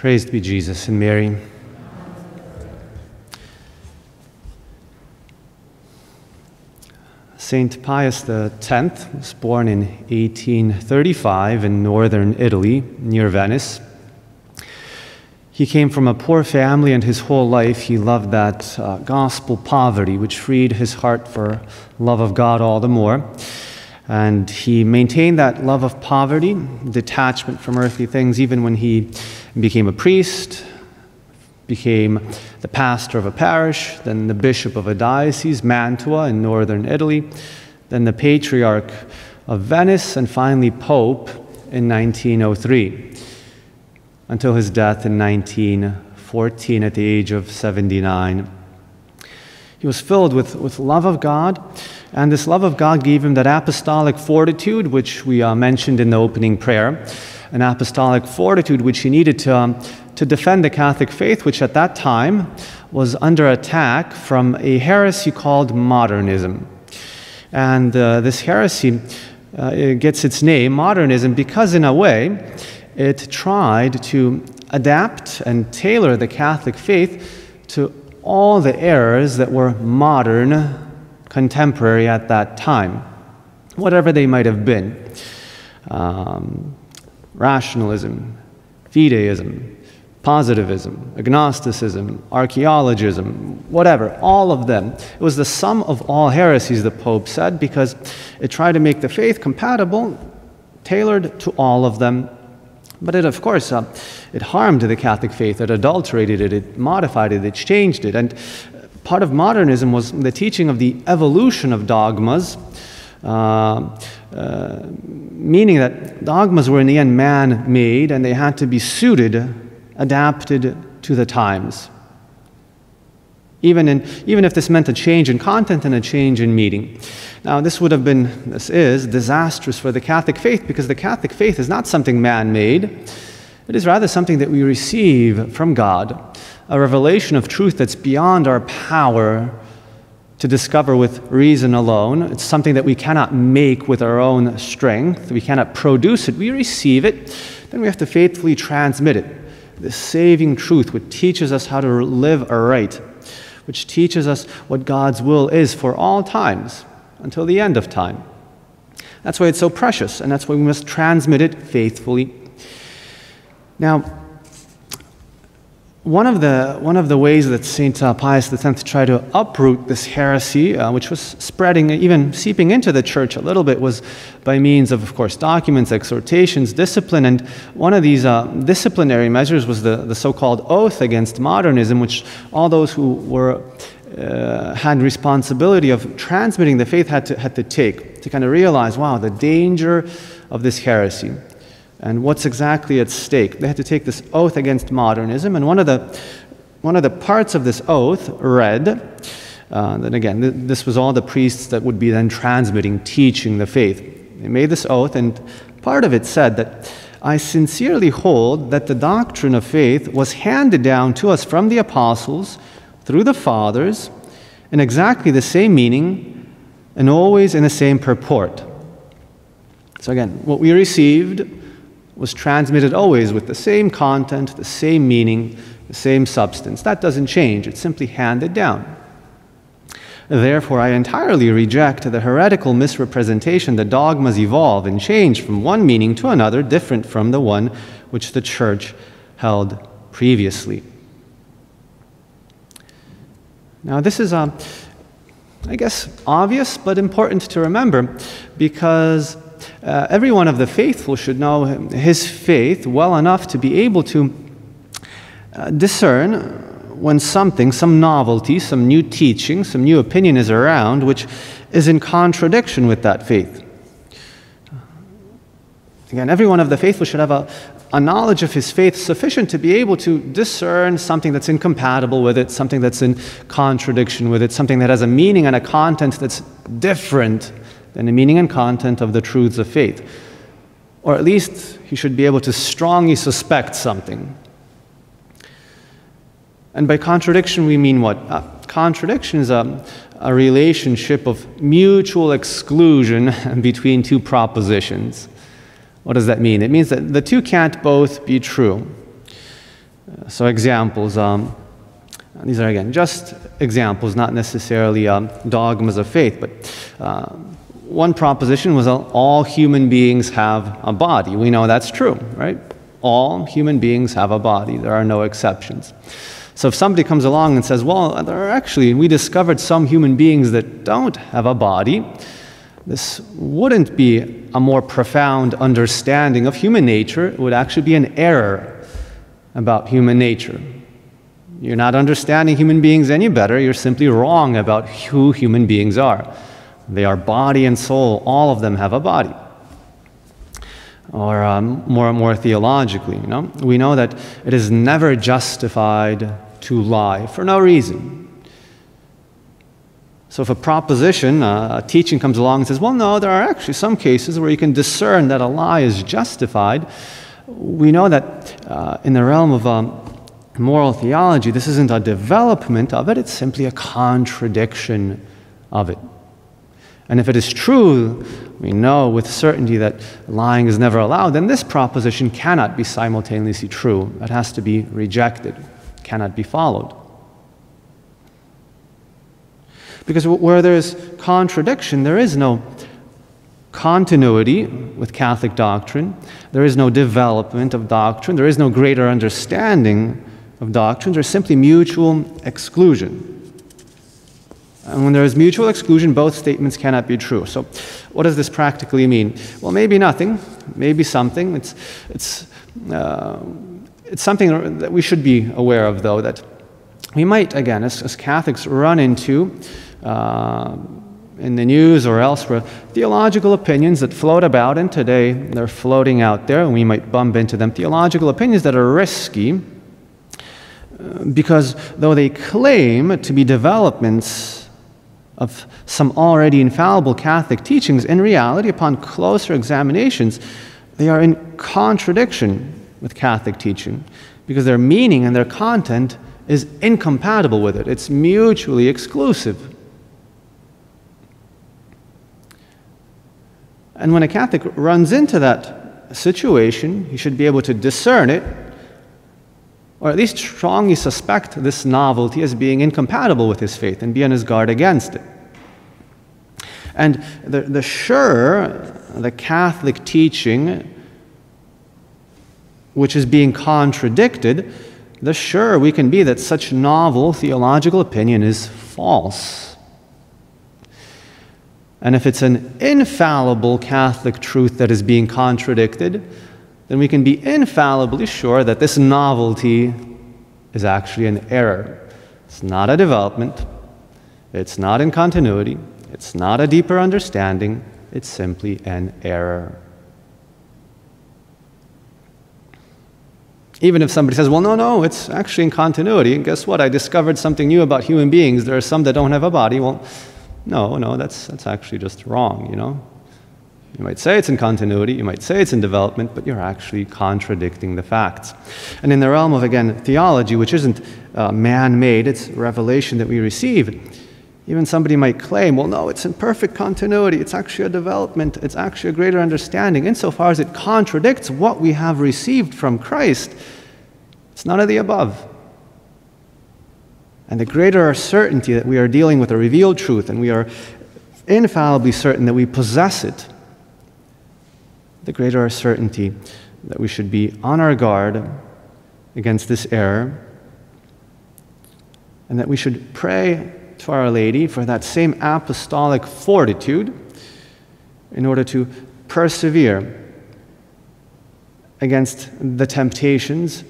Praised be Jesus and Mary. Saint Pius X was born in 1835 in northern Italy, near Venice. He came from a poor family, and his whole life he loved that gospel poverty, which freed his heart for love of God all the more. And he maintained that love of poverty, detachment from earthly things, even when he became a priest, became the pastor of a parish, then the bishop of a diocese, Mantua in northern Italy, then the patriarch of Venice, and finally Pope in 1903, until his death in 1914 at the age of 79. He was filled with love of God, and this love of God gave him that apostolic fortitude which we mentioned in the opening prayer, an apostolic fortitude which he needed to defend the Catholic faith, which at that time was under attack from a heresy called modernism. And this heresy gets its name, modernism, because in a way it tried to adapt and tailor the Catholic faith to all the errors that were modern, contemporary at that time, whatever they might have been. Rationalism, fideism, positivism, agnosticism, archaeologism, whatever, all of them. It was the sum of all heresies, the Pope said, because it tried to make the faith compatible, tailored to all of them. But it, of course, it harmed the Catholic faith, it adulterated it, it modified it, it changed it. And part of modernism was the teaching of the evolution of dogmas, meaning that dogmas were in the end man-made, and they had to be suited, adapted to the times. Even if this meant a change in content and a change in meaning. Now, this is disastrous for the Catholic faith, because the Catholic faith is not something man-made. It is rather something that we receive from God, a revelation of truth that's beyond our power to discover with reason alone. It's something that we cannot make with our own strength. We cannot produce it. We receive it, then we have to faithfully transmit it. The saving truth which teaches us how to live aright, which teaches us what God's will is for all times, until the end of time. That's why it's so precious, and that's why we must transmit it faithfully. Now, one of the ways that St. Pius X tried to uproot this heresy, which was spreading, even seeping into the church a little bit, was by means of course, documents, exhortations, discipline. And one of these disciplinary measures was the so-called oath against modernism, which all those who had responsibility of transmitting the faith had to take, to kind of realize, wow, the danger of this heresy. And what's exactly at stake? They had to take this oath against modernism, and one of the parts of this oath read, then again, this was all the priests that would be then transmitting, teaching the faith. They made this oath, and part of it said that, "I sincerely hold that the doctrine of faith was handed down to us from the apostles through the fathers in exactly the same meaning and always in the same purport." So again, what we received was transmitted always with the same content, the same meaning, the same substance. That doesn't change. It's simply handed down. Therefore, I entirely reject the heretical misrepresentation that dogmas evolve and change from one meaning to another, different from the one which the Church held previously. Now, this is, I guess, obvious but important to remember, because every one of the faithful should know his faith well enough to be able to discern when something, some novelty, some new teaching, some new opinion is around which is in contradiction with that faith. Again, every one of the faithful should have a knowledge of his faith sufficient to be able to discern something that's incompatible with it, something that's in contradiction with it, something that has a meaning and a content that's different than the meaning and content of the truths of faith. Or at least he should be able to strongly suspect something. And by contradiction we mean what? Contradiction is a relationship of mutual exclusion between two propositions. What does that mean? It means that the two can't both be true. So examples, these are again just examples, not necessarily dogmas of faith, but one proposition was all human beings have a body. We know that's true, right? All human beings have a body. There are no exceptions. So if somebody comes along and says, well, we discovered some human beings that don't have a body, this wouldn't be a more profound understanding of human nature. It would actually be an error about human nature. You're not understanding human beings any better. You're simply wrong about who human beings are. They are body and soul. All of them have a body. Or more theologically, we know that it is never justified to lie for no reason. So if a proposition, a teaching comes along and says, well, no, there are actually some cases where you can discern that a lie is justified, we know that in the realm of moral theology, this isn't a development of it, it's simply a contradiction of it. And if it is true, we know with certainty that lying is never allowed, then this proposition cannot be simultaneously true. It has to be rejected, cannot be followed. Because where there's contradiction, there is no continuity with Catholic doctrine, there is no development of doctrine, there is no greater understanding of doctrine, there's simply mutual exclusion. And when there is mutual exclusion, both statements cannot be true. So what does this practically mean? Well, maybe nothing, maybe something. It's something that we should be aware of, though, that we might, again, as Catholics, run into in the news or elsewhere, theological opinions that float about, and today they're floating out there, and we might bump into them, theological opinions that are risky, because though they claim to be developments of some already infallible Catholic teachings, in reality, upon closer examinations, they are in contradiction with Catholic teaching, because their meaning and their content is incompatible with it. It's mutually exclusive. And when a Catholic runs into that situation, he should be able to discern it, or at least strongly suspect this novelty as being incompatible with his faith and be on his guard against it. And the Catholic teaching which is being contradicted, the surer we can be that such novel theological opinion is false. And if it's an infallible Catholic truth that is being contradicted, then we can be infallibly sure that this novelty is actually an error. It's not a development. It's not in continuity. It's not a deeper understanding. It's simply an error. Even if somebody says, well, no, it's actually in continuity, and guess what? I discovered something new about human beings. There are some that don't have a body. Well, no, that's actually just wrong, you know? You might say it's in continuity, you might say it's in development, but you're actually contradicting the facts. And in the realm of, again, theology, which isn't man-made, it's revelation that we receive, even somebody might claim, well, no, it's in perfect continuity, it's actually a development, it's actually a greater understanding, insofar as it contradicts what we have received from Christ. It's none of the above. And the greater our certainty that we are dealing with a revealed truth, and we are infallibly certain that we possess it, the greater our certainty that we should be on our guard against this error, and that we should pray to Our Lady for that same apostolic fortitude in order to persevere against the temptations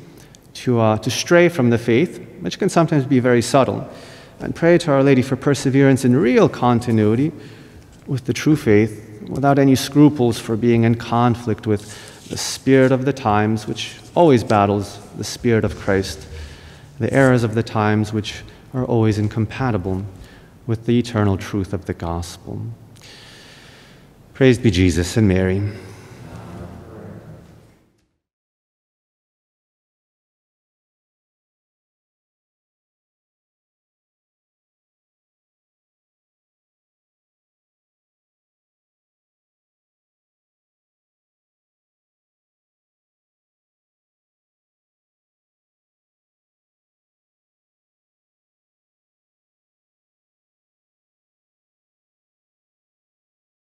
to stray from the faith, which can sometimes be very subtle, and pray to Our Lady for perseverance in real continuity with the true faith, without any scruples for being in conflict with the spirit of the times, which always battles the spirit of Christ, the errors of the times, which are always incompatible with the eternal truth of the gospel. Praised be Jesus and Mary.